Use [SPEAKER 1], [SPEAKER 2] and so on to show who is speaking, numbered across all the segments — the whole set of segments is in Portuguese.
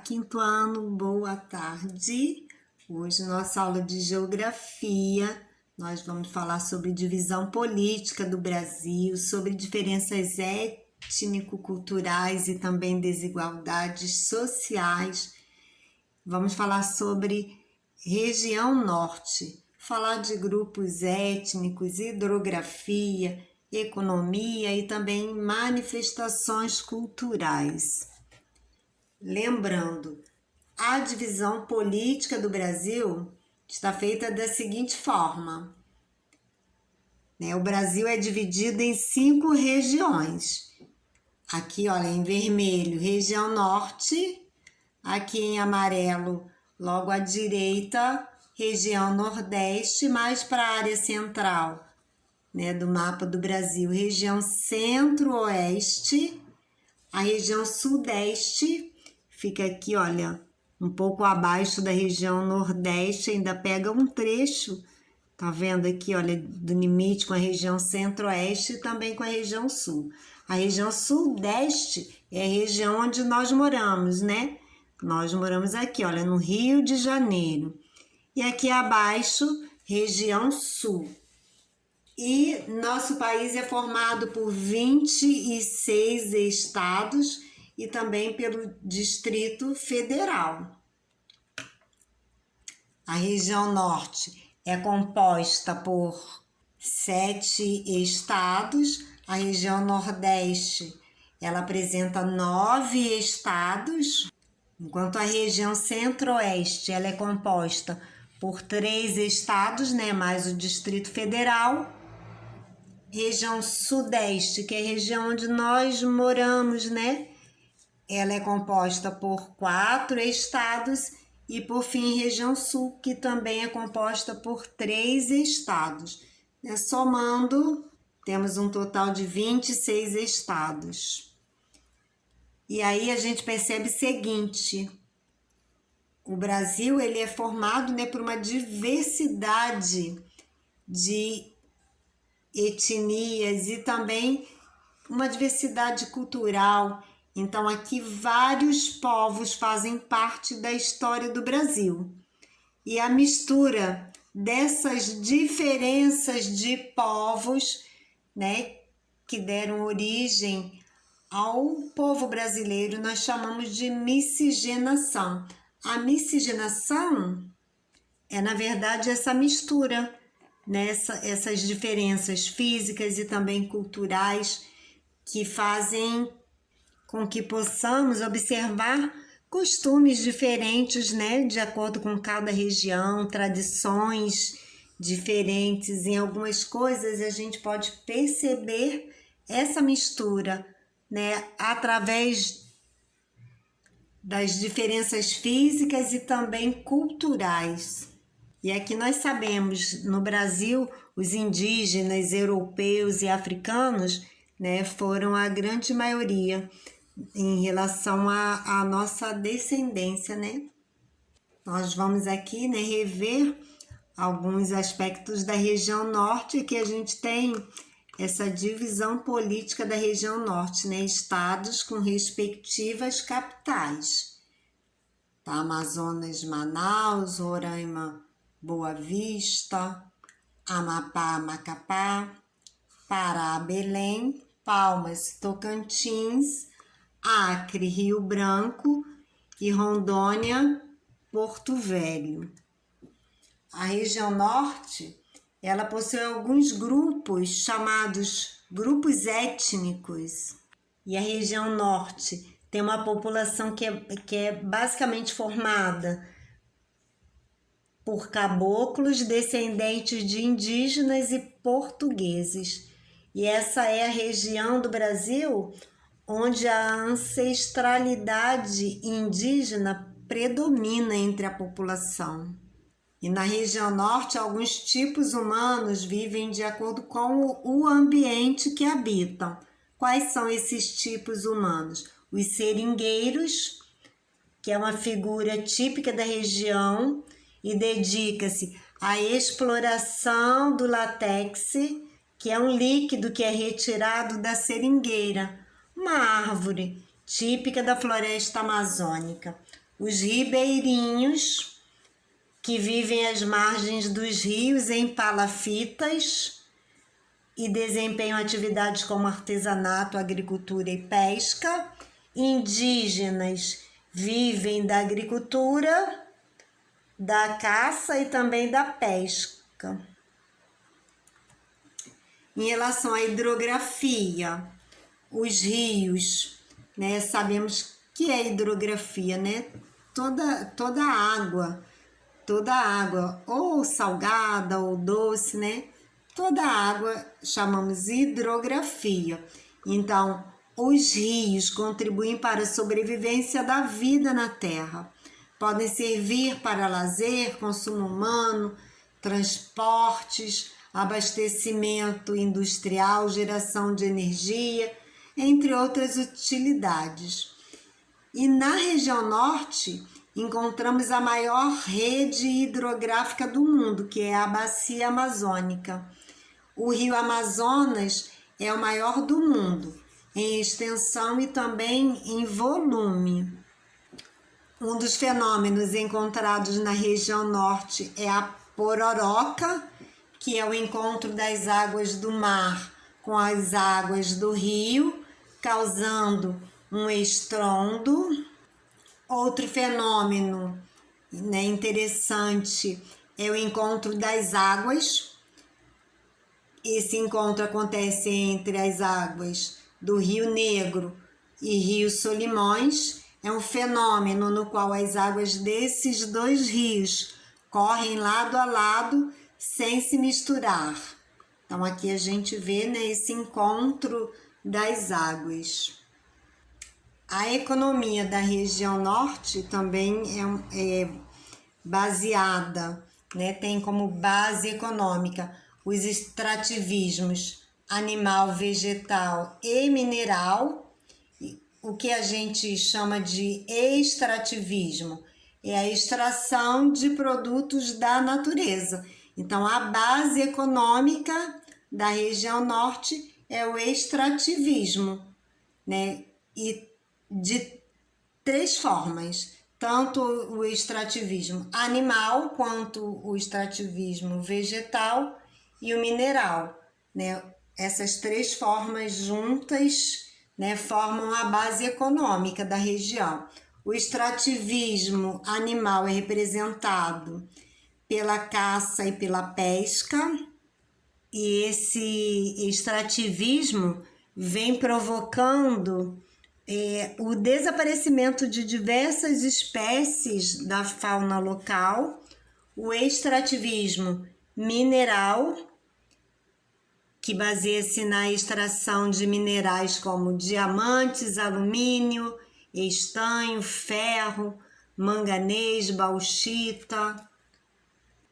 [SPEAKER 1] quinto ano, boa tarde. Hoje, nossa aula de geografia, nós vamos falar sobre divisão política do Brasil, sobre diferenças étnico-culturais e também desigualdades sociais. Vamos falar sobre região norte, falar de grupos étnicos, hidrografia, economia e também manifestações culturais. Lembrando, a divisão política do Brasil está feita da seguinte forma, O Brasil é dividido em 5 regiões. Aqui, olha, em vermelho, região norte, aqui em amarelo, logo à direita, região nordeste, mais para a área central, do mapa do Brasil, região centro-oeste, a região sudeste, fica aqui, olha, um pouco abaixo da região nordeste, ainda pega um trecho, tá vendo aqui, olha, do limite com a região centro-oeste e também com a região sul. A região sudeste é a região onde nós moramos, Nós moramos aqui, olha, no Rio de Janeiro. E aqui abaixo, região sul. E nosso país é formado por 26 estados e também pelo Distrito Federal. A região norte é composta por 7 estados, a região nordeste ela apresenta 9 estados, enquanto a região centro-oeste ela é composta por 3 estados, mais o Distrito Federal. Região sudeste, que é a região onde nós moramos, Ela é composta por 4 estados e, por fim, região sul, que também é composta por 3 estados. Somando, temos um total de 26 estados. E aí a gente percebe o seguinte, o Brasil ele é formado por uma diversidade de etnias e também uma diversidade cultural. Então, aqui vários povos fazem parte da história do Brasil. E a mistura dessas diferenças de povos, que deram origem ao povo brasileiro, nós chamamos de miscigenação. A miscigenação é, na verdade, essa mistura, essas diferenças físicas e também culturais que fazem com que possamos observar costumes diferentes, de acordo com cada região, tradições diferentes. Em algumas coisas a gente pode perceber essa mistura, através das diferenças físicas e também culturais. E aqui nós sabemos, no Brasil, os indígenas, europeus e africanos, foram a grande maioria em relação à nossa descendência, Nós vamos aqui, rever alguns aspectos da região norte, que a gente tem essa divisão política da região norte, estados com respectivas capitais. Amazonas, Manaus, Roraima, Boa Vista, Amapá, Macapá, Pará, Belém, Palmas, Tocantins, Acre, Rio Branco e Rondônia, Porto Velho. A região norte, ela possui alguns grupos chamados grupos étnicos. E a região norte tem uma população que é basicamente formada por caboclos, descendentes de indígenas e portugueses. E essa é a região do Brasil onde a ancestralidade indígena predomina entre a população. E na região norte, alguns tipos humanos vivem de acordo com o ambiente que habitam. Quais são esses tipos humanos? Os seringueiros, que é uma figura típica da região e dedica-se à exploração do látex, que é um líquido que é retirado da seringueira, uma árvore típica da floresta amazônica. os ribeirinhos, que vivem às margens dos rios em palafitas e desempenham atividades como artesanato, agricultura e pesca. Indígenas vivem da agricultura, da caça e também da pesca. Em relação à hidrografia, os rios, né, sabemos que é hidrografia, né? Toda água, ou salgada ou doce, né? Toda água chamamos hidrografia. Então, os rios contribuem para a sobrevivência da vida na Terra. Podem servir para lazer, consumo humano, transportes, abastecimento industrial, geração de energia, entre outras utilidades. E na região norte, encontramos a maior rede hidrográfica do mundo, que é a Bacia Amazônica. O rio Amazonas é o maior do mundo, em extensão e também em volume. Um dos fenômenos encontrados na região norte é a pororoca, que é o encontro das águas do mar com as águas do rio, causando um estrondo. Outro fenômeno, né, interessante é o encontro das águas. Esse encontro acontece entre as águas do Rio Negro e Rio Solimões. É um fenômeno no qual as águas desses dois rios correm lado a lado sem se misturar. Então aqui a gente vê, né, esse encontro das águas. A economia da região norte também é baseada, né, tem como base econômica os extrativismos animal, vegetal e mineral. O que a gente chama de extrativismo é a extração de produtos da natureza. Então, a base econômica da região norte é o extrativismo, né? E de três formas, tanto o extrativismo animal, quanto o extrativismo vegetal e o mineral, né? Essas três formas juntas, né, formam a base econômica da região. O extrativismo animal é representado pela caça e pela pesca, e esse extrativismo vem provocando o desaparecimento de diversas espécies da fauna local. O extrativismo mineral, que baseia-se na extração de minerais como diamantes, alumínio, estanho, ferro, manganês, bauxita.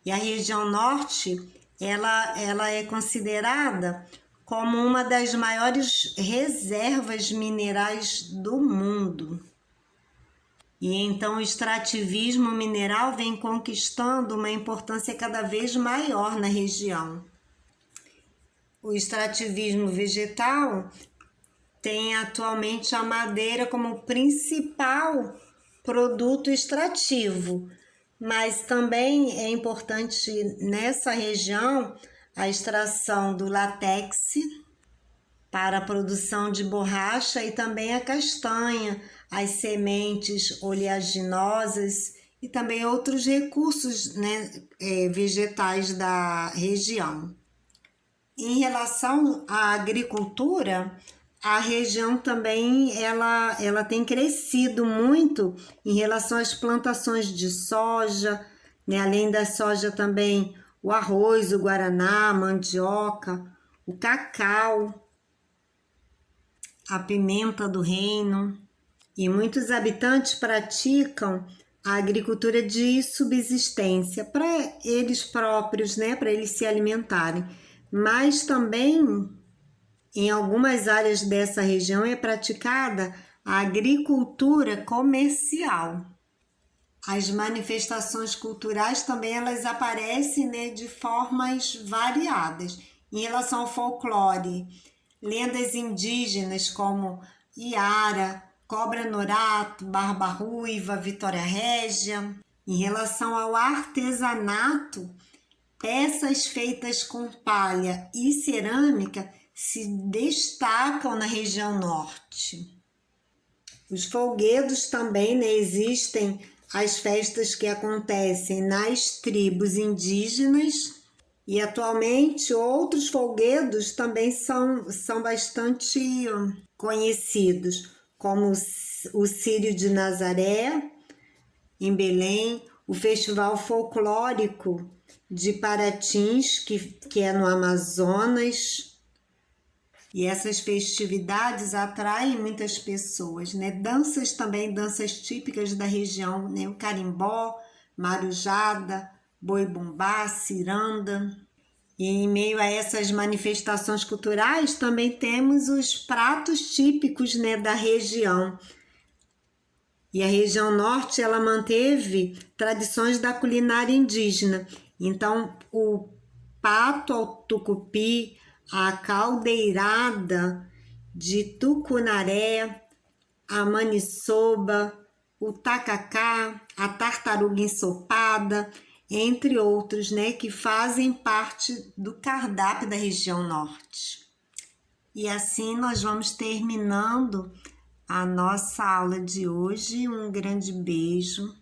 [SPEAKER 1] E a região norte, ela é considerada como uma das maiores reservas minerais do mundo. E então o extrativismo mineral vem conquistando uma importância cada vez maior na região. O extrativismo vegetal tem atualmente a madeira como principal produto extrativo, mas também é importante nessa região a extração do látex para a produção de borracha e também a castanha, as sementes oleaginosas e também outros recursos, né, vegetais da região. Em relação à agricultura, a região também ela tem crescido muito em relação às plantações de soja, né? Além da soja também o arroz, o guaraná, a mandioca, o cacau, a pimenta do reino. E muitos habitantes praticam a agricultura de subsistência para eles próprios, né? Para eles se alimentarem. Mas também em algumas áreas dessa região é praticada a agricultura comercial. As manifestações culturais também elas aparecem, né, de formas variadas. Em relação ao folclore, lendas indígenas como Iara, cobra norato, barba ruiva, vitória régia. Em relação ao artesanato, peças feitas com palha e cerâmica se destacam na região norte. Os folguedos também, né? Existem as festas que acontecem nas tribos indígenas e atualmente outros folguedos também são bastante conhecidos, como o Círio de Nazaré, em Belém, o Festival Folclórico de Paratins, que é no Amazonas. E essas festividades atraem muitas pessoas, né? Danças também, danças típicas da região, né? O carimbó, marujada, boi-bumbá, ciranda. E em meio a essas manifestações culturais também temos os pratos típicos, né, da região. E a região norte, ela manteve tradições da culinária indígena. Então, o pato ao tucupi, a caldeirada de tucunaré, a maniçoba, o tacacá, a tartaruga ensopada, entre outros, né, que fazem parte do cardápio da região norte. E assim nós vamos terminando a nossa aula de hoje. Um grande beijo.